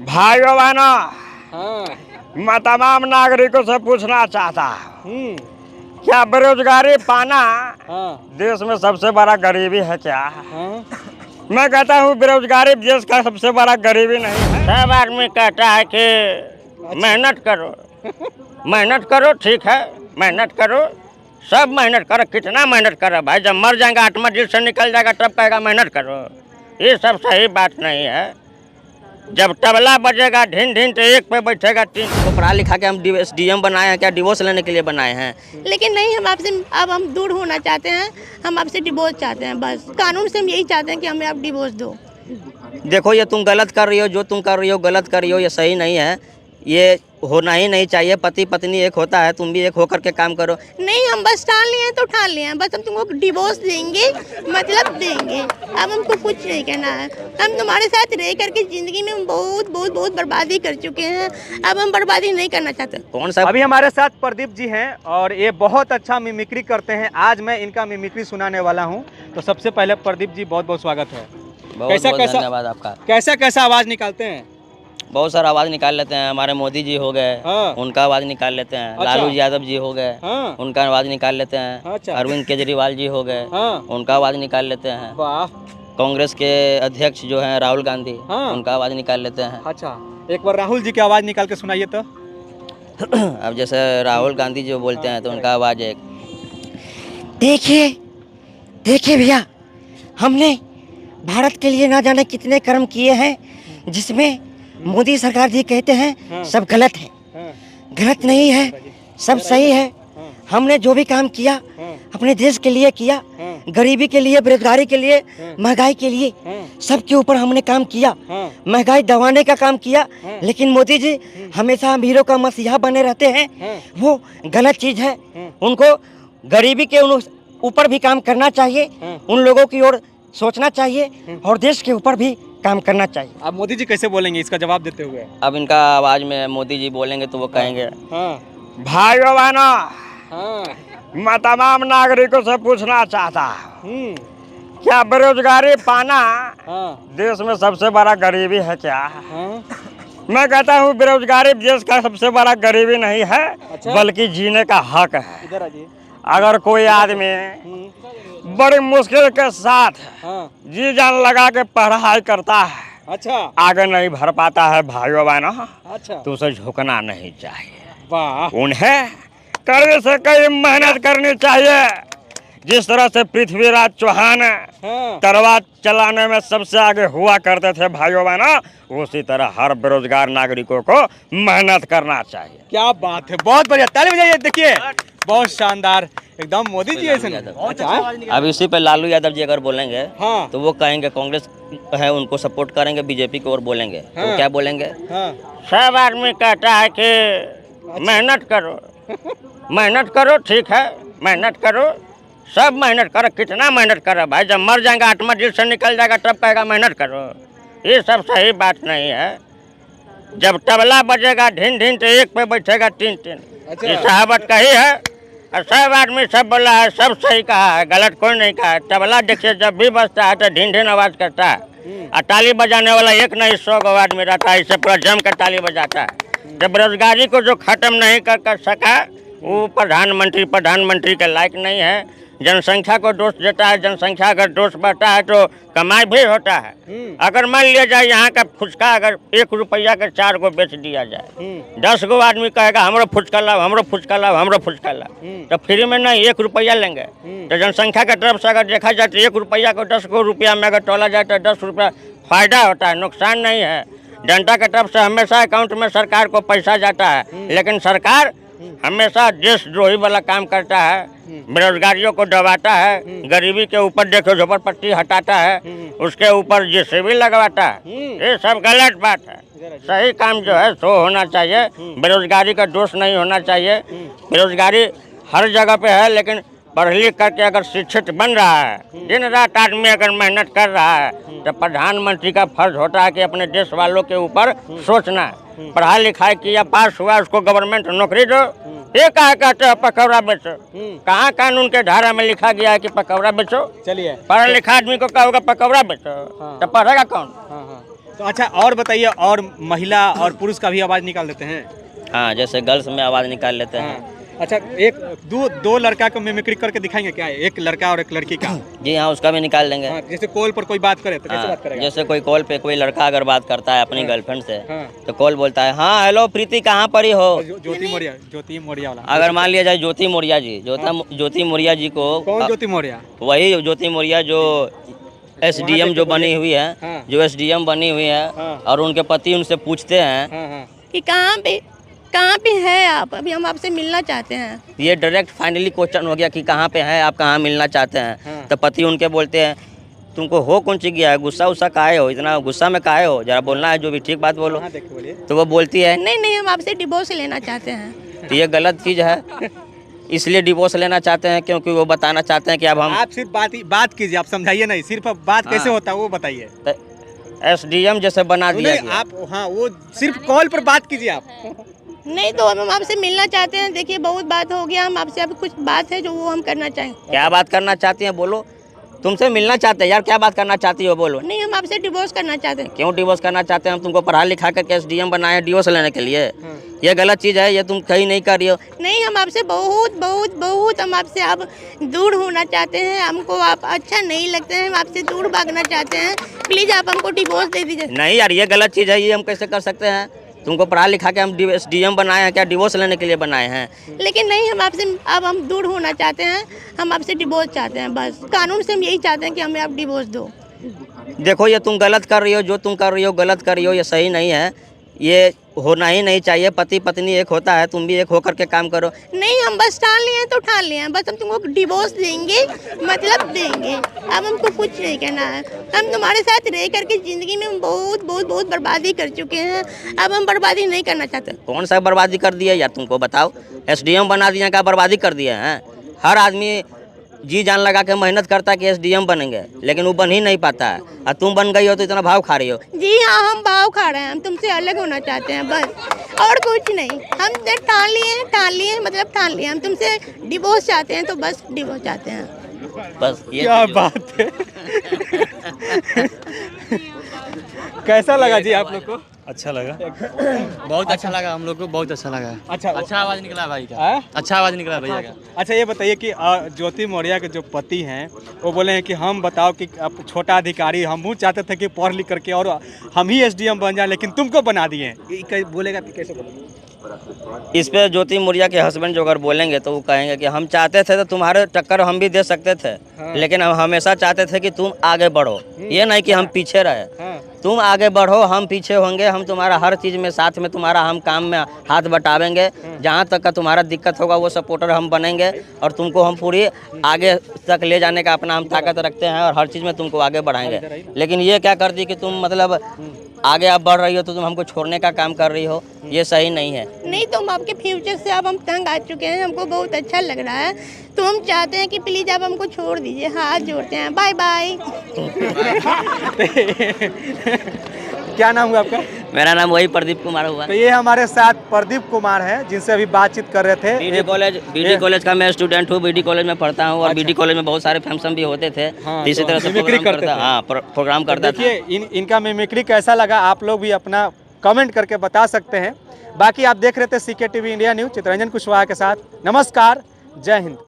भाइयों बहनों, हाँ। मैं तमाम नागरिकों से पूछना चाहता हूँ, हम्म। क्या बेरोजगारी पाना हाँ। देश में सबसे बड़ा गरीबी है क्या? हाँ। मैं कहता हूँ बेरोजगारी देश का सबसे बड़ा गरीबी नहीं है। सब आदमी कहता है कि मेहनत करो, मेहनत करो, ठीक है, मेहनत करो, सब मेहनत करो। कितना मेहनत करो भाई? जब मर जाएगा, आत्मा दिल से निकल जाएगा, तब कहेगा मेहनत करो। ये सब सही बात नहीं है। जब तबला बजेगा ढिन ढिन तो एक पे बैठेगा तीन। तो पढ़ा लिखा के हम डीएम बनाए हैं क्या? डिवोर्स लेने के लिए बनाए हैं? लेकिन नहीं, हम आपसे अब हम दूर होना चाहते हैं। हम आपसे डिवोर्स चाहते हैं, बस कानून से हम यही चाहते हैं कि हमें आप डिवोर्स दो। देखो, ये तुम गलत कर रही हो, जो तुम कर रही हो गलत कर रही हो, ये सही नहीं है। ये होना ही नहीं चाहिए। पति पत्नी एक होता है, तुम भी एक होकर के काम करो। नहीं, हम बस ठान लिए हैं तो ठान लिए हैं, बस हम तुमको डिवोर्स देंगे, मतलब देंगे। अब हमको कुछ नहीं कहना है। हम तुम्हारे साथ रह करके ज़िंदगी में बहुत बहुत बहुत बर्बादी कर चुके हैं। अब हम बर्बादी नहीं करना चाहते। कौन सा? अभी हमारे साथ प्रदीप जी हैं और ये बहुत अच्छा मिमिक्री करते हैं। आज मैं इनका मिमिक्री सुनाने वाला हूँ। तो सबसे पहले प्रदीप जी, बहुत बहुत स्वागत है। बहुत बहुत धन्यवाद आपका। कैसा कैसा आवाज़ निकालते हैं? बहुत सारा आवाज़ निकाल लेते हैं। हमारे मोदी जी हो गए, हाँ। उनका आवाज़ निकाल लेते हैं। अच्छा। लालू यादव जी हो गए, हाँ। उनका आवाज़ निकाल लेते हैं। अच्छा। अरविंद केजरीवाल जी हो गए, हाँ। उनका आवाज़ निकाल लेते हैं। वाह। कांग्रेस के अध्यक्ष जो हैं राहुल गांधी, हाँ। उनका आवाज़ निकाल लेते हैं। अच्छा, एक बार राहुल जी की आवाज़ निकाल के सुनाइए तो। अब जैसे राहुल गांधी जो बोलते हैं तो उनका आवाज़ एक, देखिए देखिए भैया, हमने भारत के लिए ना जाने कितने कर्म किए हैं, जिसमें मोदी सरकार जी कहते हैं सब गलत है। हाँ। गलत नहीं है, सब सही है। हमने जो भी काम किया अपने देश के लिए किया, गरीबी के लिए, बेरोजगारी के लिए, महंगाई के लिए, सबके ऊपर हमने काम किया। महंगाई दबाने का काम किया। लेकिन मोदी जी हमेशा अमीरों का मसीहा बने रहते हैं, वो गलत चीज़ है। उनको गरीबी के ऊपर भी काम करना चाहिए, उन लोगों की ओर सोचना चाहिए और देश के ऊपर भी काम करना चाहिए। अब मोदी जी कैसे बोलेंगे इसका जवाब देते हुए? अब इनका आवाज़ में मोदी जी बोलेंगे तो वो कहेंगे, हाँ। भाइयों बहनों, हाँ। मैं तमाम नागरिकों से पूछना चाहता हूँ, हम्म। क्या बेरोजगारी पाना हाँ। देश में सबसे बड़ा गरीबी है क्या? हाँ। मैं कहता हूँ बेरोजगारी देश का सबसे बड़ा गरीबी नहीं है, अच्छा। बल्कि जीने का हक है। इधर आइए। अगर कोई आदमी बड़ी मुश्किल के साथ हाँ। जी जान लगा के पढ़ाई करता है, अच्छा। आगे नहीं भर पाता है भाइयों बहनों, अच्छा। तो उसे झुकना नहीं चाहिए। वाह। उन्हें कड़ी से कड़ी मेहनत करनी चाहिए। जिस तरह से पृथ्वीराज चौहान हाँ। तलवार चलाने में सबसे आगे हुआ करते थे भाइयों बहनों, उसी तरह हर बेरोजगार नागरिकों को मेहनत करना चाहिए। क्या बात है, बहुत बढ़िया, ताली बजाइए। देखिए, बहुत शानदार, एकदम मोदी जी ऐसे। अच्छा। अब इसी पे लालू यादव जी अगर बोलेंगे हाँ। तो वो कहेंगे कांग्रेस है उनको सपोर्ट करेंगे, बीजेपी की ओर बोलेंगे हाँ। तो क्या बोलेंगे? हाँ। सब आदमी कहता है कि मेहनत करो, मेहनत करो, ठीक है, मेहनत करो, सब मेहनत करो। कितना मेहनत करो भाई? जब मर जाएगा, आत्मा दिल से निकल जाएगा, तब कहेगा मेहनत करो। ये सब सही बात नहीं है। जब तबला बजेगा ढिन ढिन तो एक पे बैठेगा तीन तीन। अच्छा। ये कहावत कही है और सब आदमी सब बोला है, सब सही कहा है, गलत कोई नहीं कहा है। तबला देखिए जब भी बजता है तो ढिन ढिन आवाज करता है, और ताली बजाने वाला एक नहीं 100 आदमी रहता है, इससे पूरा जम कर ताली बजाता है। जब बेरोजगारी को जो खत्म नहीं कर सका, वो प्रधानमंत्री के लायक नहीं है। जनसंख्या को दोष देता है, जनसंख्या अगर दोष बढ़ता है तो कमाई भी होता है। अगर मान लिया जाए यहाँ का फुचका अगर 1 रुपया के 4 गो बेच दिया जाए, 10 गो आदमी कहेगा हमरो फुचका लाओ, हमरो फुचका लाओ, हमरो फुचका लाओ, तो फ्री में नहीं 1 रुपया लेंगे। तो जनसंख्या के तरफ से अगर देखा जाए तो 1 रुपया को 10 गो रुपया में अगर तोला जाए तो 10 रुपया फायदा होता है, नुकसान नहीं है। जनता के तरफ से हमेशा अकाउंट में सरकार को पैसा जाता है, लेकिन सरकार हमेशा देशद्रोही वाला काम करता है, बेरोजगारियों को दबाता है, गरीबी के ऊपर देखो झोपड़पट्टी हटाता है, उसके ऊपर जेसीबी लगवाता है। ये सब गलत बात है। सही काम जो है सो होना चाहिए, बेरोजगारी का दोष नहीं होना चाहिए। बेरोजगारी हर जगह पे है, लेकिन पढ़ लिख करके अगर शिक्षित बन रहा है, दिन रात आदमी अगर मेहनत कर रहा है, तो प्रधानमंत्री का फर्ज होता है कि अपने देश वालों के ऊपर सोचना है। पढ़ाई लिखाई किया, पास हुआ, उसको गवर्नमेंट नौकरी दो। ये कहा कहते हैं पकौड़ा बेचो? कहाँ कानून के धारा में लिखा गया है कि पकौड़ा बेचो? चलिए, पढ़ा लिखा आदमी को कहोगे पकौड़ा बेचो, तो पढ़ेगा कौन? तो अच्छा और बताइए, और महिला और पुरुष का भी आवाज़ निकाल देते हैं? हाँ, जैसे गर्ल्स में आवाज़ निकाल लेते हैं। हाँ। अच्छा, एक दो लड़का को मिमिक्री करके दिखाएंगे क्या? एक लड़का और एक लड़की का। जी हाँ, उसका भी निकाल देंगे। हाँ, जैसे कॉल पर कोई बात करे तो कैसे हाँ, बात करेगा? जैसे कोई कॉल पे कोई लड़का अगर बात करता है अपनी गर्लफ्रेंड से, हाँ। तो कॉल बोलता है, हाँ हेलो प्रीति कहाँ पर ही हो। ज्योति मौर्य वाला। अगर मान लिया जाए ज्योति मौर्य जी, ज्योति मौर्य जी को, कौन ज्योति मौर्य? वही ज्योति मौर्य जो एसडीएम जो बनी हुई है, हाँ। जो एसडीएम बनी हुई है, हाँ। और उनके पति उनसे पूछते हैं हाँ हाँ। कि कहाँ पे है आप, अभी हम आपसे मिलना चाहते हैं। ये डायरेक्ट फाइनली क्वेश्चन हो गया कि कहाँ पे हैं आप, कहाँ मिलना चाहते हैं। हाँ। तो पति उनके बोलते हैं, तुमको हो कौन सी गया है, गुस्सा काहे हो, इतना गुस्सा में काहे हो, जरा बोलना है जो भी ठीक बात बोलो। हाँ, देखिए बोलिए। तो वो बोलती है, नहीं हम आपसे डिवोर्स लेना चाहते हैं। तो ये गलत चीज़ है, इसलिए डिवोर्स लेना चाहते हैं क्योंकि वो बताना चाहते हैं कि अब हम आप सिर्फ बात कीजिए, आप समझाइए नहीं, सिर्फ अब बात कैसे हाँ। होता है वो बताइए। एसडीएम जैसे बना दिया नहीं, गया। आप हाँ वो सिर्फ कॉल पर बात कीजिए आप। नहीं तो हम आपसे मिलना चाहते हैं। देखिए बहुत बात हो गया, हम आपसे अब कुछ बात है जो वो हम करना चाहेंगे। क्या बात करना चाहती हैं बोलो, तुमसे मिलना चाहते हैं यार, क्या बात करना चाहती हो बोलो। नहीं हम आपसे डिवोर्स करना चाहते हैं। क्यों डिवोर्स करना चाहते हैं, हम तुमको पढ़ा लिखा करके एसडीएम बनाए हैं डिवोर्स लेने के लिए। ये गलत चीज़ है, ये तुम कहीं नहीं कर रही हो। नहीं हम आपसे बहुत हम आपसे अब दूर होना चाहते हैं। हमको आप अच्छा नहीं लगते हैं, हम आपसे दूर भागना चाहते हैं। प्लीज़ आप हमको डिवोर्स दे दीजिए। नहीं यार, ये गलत चीज़ है, ये हम कैसे कर सकते हैं। तुमको पढ़ा लिखा के हम एसडीएम बनाए हैं क्या, डिवोर्स लेने के लिए बनाए हैं? लेकिन नहीं हम आपसे अब हम दूर होना चाहते हैं, हम आपसे डिवोर्स चाहते हैं। बस कानून से हम यही चाहते हैं कि हमें आप डिवोर्स दो। देखो ये तुम गलत कर रही हो, जो तुम कर रही हो गलत कर रही हो, ये सही नहीं है, ये होना ही नहीं चाहिए। पति पत्नी एक होता है, तुम भी एक होकर के काम करो। नहीं हम बस ठान लिए हैं तो ठान लिए हैं, बस हम तुमको डिवोर्स देंगे, मतलब देंगे। अब हमको कुछ नहीं कहना है। हम तुम्हारे साथ रह करके ज़िंदगी में बहुत बर्बादी कर चुके हैं। अब हम बर्बादी नहीं करना चाहते। कौन सा बर्बादी कर दिया यार, तुमको बताओ। एसडीएम बना दिया क्या बर्बादी कर दिया है? हर आदमी जी जान लगा के मेहनत करता है कि एसडीएम बनेंगे, लेकिन वो बन ही नहीं पाता है। और तुम बन गई हो तो इतना भाव खा रही हो। जी हाँ हम भाव खा रहे हैं, हम तुमसे अलग होना चाहते हैं बस, और कुछ नहीं। हम ठान लिए मतलब ठान लिए। हम तुमसे डिवोर्स चाहते हैं तो बस डिवोर्स चाहते हैं। बस ये क्या बात है। कैसा लगा जी आप लोग को? अच्छा लगा, बहुत अच्छा लगा हम लोग को, बहुत अच्छा लगा। अच्छा आवाज़ निकला भाई का। है? अच्छा आवाज़ निकला भैया का। अच्छा ये बताइए कि ज्योति मौर्य के जो पति हैं वो बोले हैं कि हम बताओ कि अब छोटा अधिकारी, हम चाहते थे कि पढ़ लिख करके और हम ही एसडीएम बन जाए, लेकिन तुमको बना दिए। बोलेगा कि कैसे बोलेगा? इस पे ज्योति मौर्य के हस्बैंड जो अगर बोलेंगे तो वो कहेंगे कि हम चाहते थे तो तुम्हारे टक्कर हम भी दे सकते थे। हाँ। लेकिन हम हमेशा चाहते थे कि तुम आगे बढ़ो, ये नहीं कि हम पीछे रहे। हाँ। तुम आगे बढ़ो, हम पीछे होंगे, हम तुम्हारा हर चीज़ में साथ में तुम्हारा हम काम में हाथ बटावेंगे। जहाँ तक का तुम्हारा दिक्कत होगा वो सपोर्टर हम बनेंगे, और तुमको हम पूरी आगे तक ले जाने का अपना हम ताकत रखते हैं, और हर चीज़ में तुमको आगे बढ़ाएंगे। लेकिन ये क्या कर दी कि तुम मतलब आगे आप बढ़ रही हो तो तुम हमको छोड़ने का काम कर रही हो, ये सही नहीं है। नहीं तो हम आपके फ्यूचर से अब हम तंग आ चुके हैं, हमको बहुत अच्छा लग रहा है, तो हम चाहते हैं कि प्लीज़ आप हमको छोड़ दीजिए। हाथ जोड़ते हैं, बाय बाय। क्या नाम हुआ आपका? मेरा नाम वही प्रदीप कुमार हुआ। तो ये हमारे साथ प्रदीप कुमार हैं जिनसे अभी बातचीत कर रहे थे। बीडी कॉलेज का मैं स्टूडेंट हूँ, बीडी कॉलेज में पढ़ता हूँ, और बीडी कॉलेज में बहुत सारे फंक्शन भी होते थे। हाँ, तो इसी तरह से मिमिक्री करते थे। हाँ प्रोग्राम करता था। देखिए इनका मिमिक्री कैसा लगा, आप लोग भी अपना कमेंट करके बता सकते हैं। बाकी आप देख रहे थे CK TV India news, Chitraranjan Kushwaha के साथ। नमस्कार, जय हिंद।